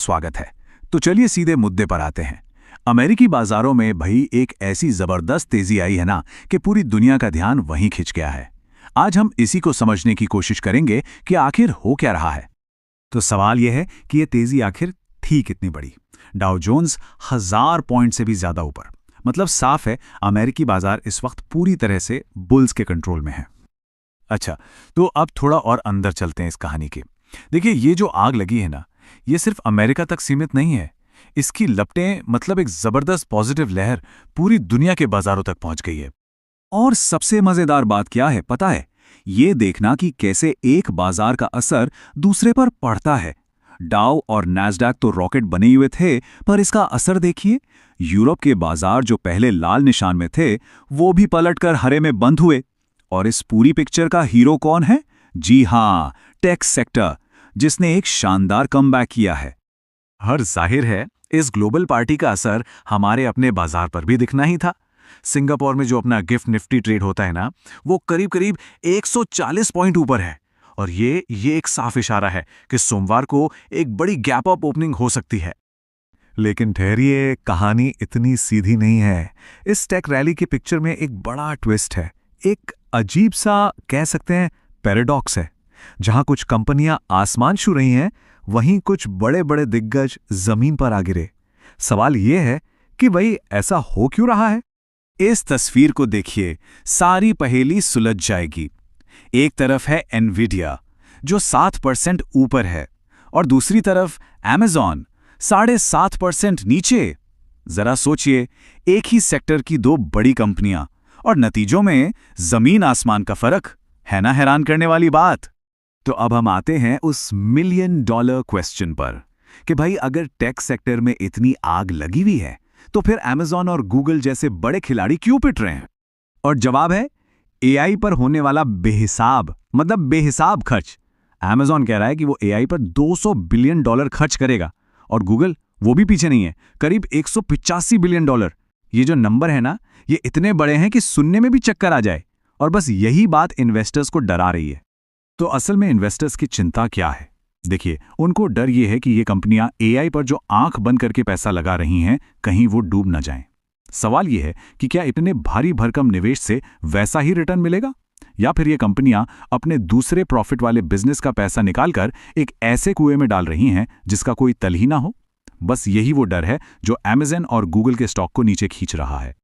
स्वागत है। तो चलिए सीधे मुद्दे पर आते हैं। अमेरिकी बाजारों में भाई एक ऐसी जबरदस्त तेजी आई है ना कि पूरी दुनिया का ध्यान वहीं खिंच गया है। आज हम इसी को समझने की कोशिश करेंगे कि आखिर हो क्या रहा है। तो सवाल यह है कि ये तेजी आखिर थी कितनी बड़ी। डाउ जोन्स 1000 पॉइंट से भी ज्यादा ऊपर। मतलब साफ है, अमेरिकी बाजार इस वक्त पूरी तरह से बुल्स के कंट्रोल में है। अच्छा, तो अब थोड़ा और अंदर चलते हैं इस कहानी के। देखिए, ये जो आग लगी है ना, ये सिर्फ अमेरिका तक सीमित नहीं है। इसकी लपटें मतलब एक जबरदस्त पॉजिटिव लहर पूरी दुनिया के बाजारों तक पहुंच गई है। और सबसे मजेदार बात क्या है पता है? ये देखना कि कैसे एक बाजार का असर दूसरे पर पड़ता है। डाउ और नैस्डैक तो रॉकेट बने हुए थे, पर इसका असर देखिए। यूरोप के बाजार जो पहले लाल निशान में थे, वो भी पलटकर हरे में बंद हुए। और इस पूरी पिक्चर का हीरो कौन है? जी हां, टेक सेक्टर, जिसने एक शानदार कमबैक किया है। हर जाहिर है, इस ग्लोबल पार्टी का असर हमारे अपने बाजार पर भी दिखना ही था। सिंगापुर में जो अपना गिफ्ट निफ्टी ट्रेड होता है ना, वो करीब करीब 140 पॉइंट ऊपर है। और ये एक साफ इशारा है कि सोमवार को एक बड़ी गैप अप ओपनिंग हो सकती है। लेकिन ठहरिए, कहानी इतनी सीधी नहीं है। इस टेक रैली की पिक्चर में एक बड़ा ट्विस्ट है। एक अजीब सा, कह सकते हैं, पैराडॉक्स है। जहां कुछ कंपनियां आसमान छू रही हैं, वहीं कुछ बड़े बड़े दिग्गज जमीन पर आ गिरे। सवाल यह है कि भाई ऐसा हो क्यों रहा है? इस तस्वीर को देखिए, सारी पहेली सुलझ जाएगी। एक तरफ है एनवीडिया, जो 7% ऊपर है, और दूसरी तरफ अमेज़न 7.5% नीचे। जरा सोचिए, एक ही सेक्टर की दो बड़ी कंपनियां, और नतीजों में जमीन आसमान का फर्क है ना। हैरान करने वाली बात। तो अब हम आते हैं उस $1 मिलियन क्वेश्चन पर कि भाई अगर टेक सेक्टर में इतनी आग लगी हुई है, तो फिर अमेज़न और गूगल जैसे बड़े खिलाड़ी क्यों पिट रहे हैं? और जवाब है एआई पर होने वाला बेहिसाब खर्च। अमेज़न कह रहा है कि वो एआई पर $200 बिलियन खर्च करेगा, और गूगल वो भी पीछे नहीं है, करीब $185 बिलियन। ये जो नंबर है ना, ये इतने बड़े हैं कि सुनने में भी चक्कर आ जाए। और बस यही बात इन्वेस्टर्स को डरा रही है। तो असल में इन्वेस्टर्स की चिंता क्या है? देखिए, उनको डर ये है कि ये कंपनियां एआई पर जो आंख बंद करके पैसा लगा रही हैं, कहीं वो डूब ना जाएं। सवाल ये है कि क्या इतने भारी भरकम निवेश से वैसा ही रिटर्न मिलेगा, या फिर ये कंपनियां अपने दूसरे प्रॉफिट वाले बिजनेस का पैसा निकालकर एक ऐसे कुएं में डाल रही हैं जिसका कोई तल ही ना हो। बस यही वो डर है जो अमेज़न और गूगल के स्टॉक को नीचे खींच रहा है।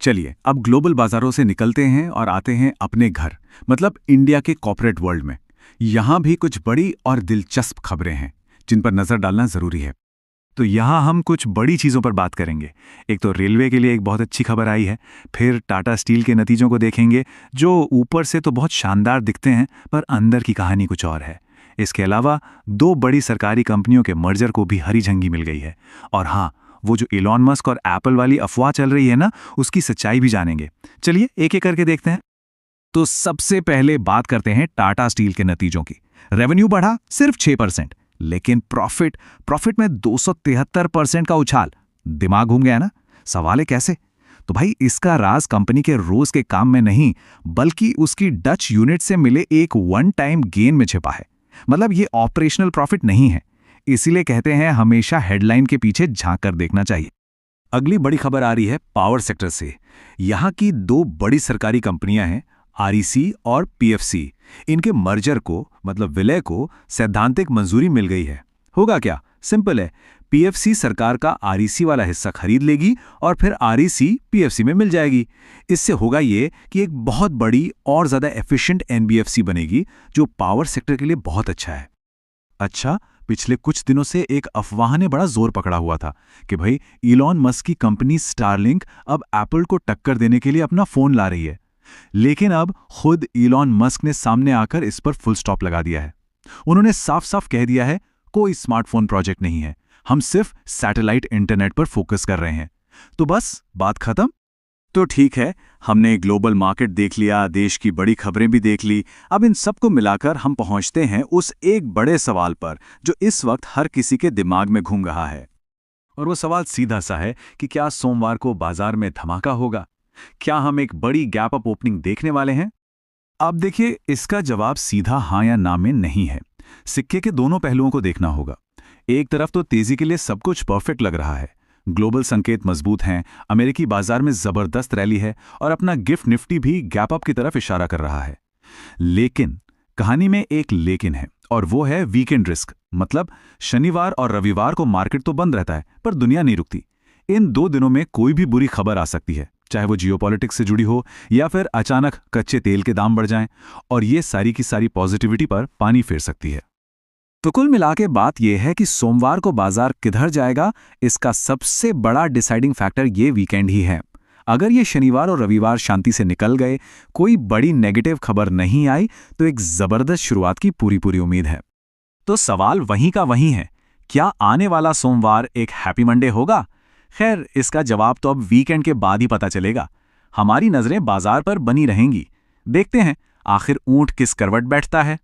चलिए, अब ग्लोबल बाजारों से निकलते हैं और आते हैं अपने घर, मतलब इंडिया के कॉर्पोरेट वर्ल्ड में। यहां भी कुछ बड़ी और दिलचस्प खबरें हैं जिन पर नजर डालना जरूरी है। तो यहां हम कुछ बड़ी चीजों पर बात करेंगे। एक तो रेलवे के लिए एक बहुत अच्छी खबर आई है। फिर टाटा स्टील के नतीजों को देखेंगे, जो ऊपर से तो बहुत शानदार दिखते हैं, पर अंदर की कहानी कुछ और है। इसके अलावा दो बड़ी सरकारी कंपनियों के मर्जर को भी हरी झंडी मिल गई है। और हाँ, वो जो इलॉन मस्क और एप्पल वाली अफवाह चल रही है ना, उसकी सच्चाई भी जानेंगे। चलिए एक एक करके देखते हैं। तो सबसे पहले बात करते हैं टाटा स्टील के नतीजों की। रेवेन्यू बढ़ा सिर्फ 6%, लेकिन प्रॉफिट में 273% का उछाल। दिमाग घूम गया ना? सवाल है कैसे? तो भाई इसका राज कंपनी के रोज के काम में नहीं, बल्कि उसकी डच यूनिट से मिले एक वन टाइम गेन में छिपा है। मतलब ये ऑपरेशनल प्रॉफिट नहीं है। इसीलिए कहते हैं हमेशा हेडलाइन के पीछे झांक कर देखना चाहिए। अगली बड़ी खबर आ रही है पावर सेक्टर से। यहां की दो बड़ी सरकारी कंपनियां हैं, आरईसी और पीएफसी। इनके मर्जर को, मतलब विलय को, सैद्धांतिक मंजूरी मिल गई है। होगा क्या? सिंपल है, पीएफसी सरकार का आरईसी वाला हिस्सा खरीद लेगी और फिर आरईसी पीएफसी में मिल जाएगी। इससे होगा ये कि एक बहुत बड़ी और ज्यादा एफिशिएंट एनबीएफसी बनेगी, जो पावर सेक्टर के लिए बहुत अच्छा है। अच्छा, पिछले कुछ दिनों से एक अफवाह ने बड़ा जोर पकड़ा हुआ था कि भाई इलॉन मस्क की कंपनी स्टारलिंक अब एप्पल को टक्कर देने के लिए अपना फोन ला रही है। लेकिन अब खुद इलॉन मस्क ने सामने आकर इस पर फुल स्टॉप लगा दिया है। उन्होंने साफ साफ कह दिया है, कोई स्मार्टफोन प्रोजेक्ट नहीं है, हम सिर्फ सैटेलाइट इंटरनेट पर फोकस कर रहे हैं। तो बस बात खत्म। तो ठीक है, हमने ग्लोबल मार्केट देख लिया, देश की बड़ी खबरें भी देख ली। अब इन सबको मिलाकर हम पहुंचते हैं उस एक बड़े सवाल पर जो इस वक्त हर किसी के दिमाग में घूम रहा है। और वो सवाल सीधा सा है कि क्या सोमवार को बाजार में धमाका होगा? क्या हम एक बड़ी गैप अप ओपनिंग देखने वाले हैं? अब देखिए, इसका जवाब सीधा हाँ या ना में नहीं है। सिक्के के दोनों पहलुओं को देखना होगा। एक तरफ तो तेजी के लिए सब कुछ परफेक्ट लग रहा है, ग्लोबल संकेत मजबूत हैं, अमेरिकी बाजार में जबरदस्त रैली है और अपना गिफ्ट निफ्टी भी गैप अप की तरफ इशारा कर रहा है। लेकिन कहानी में एक लेकिन है, और वो है वीकेंड रिस्क। मतलब शनिवार और रविवार को मार्केट तो बंद रहता है पर दुनिया नहीं रुकती। इन 2 दिनों में कोई भी बुरी खबर आ सकती है, चाहे वो जियोपॉलिटिक्स से जुड़ी हो या फिर अचानक कच्चे तेल के दाम बढ़ जाएं, और ये सारी की सारी पॉजिटिविटी पर पानी फेर सकती है। तो कुल मिला के बात यह है कि सोमवार को बाजार किधर जाएगा, इसका सबसे बड़ा डिसाइडिंग फैक्टर ये वीकेंड ही है। अगर ये शनिवार और रविवार शांति से निकल गए, कोई बड़ी नेगेटिव खबर नहीं आई, तो एक जबरदस्त शुरुआत की पूरी उम्मीद है। तो सवाल वहीं का वहीं है, क्या आने वाला सोमवार एक हैप्पी मंडे होगा? खैर, इसका जवाब तो अब वीकेंड के बाद ही पता चलेगा। हमारी नजरें बाजार पर बनी रहेंगी। देखते हैं आखिर ऊंट किस करवट बैठता है।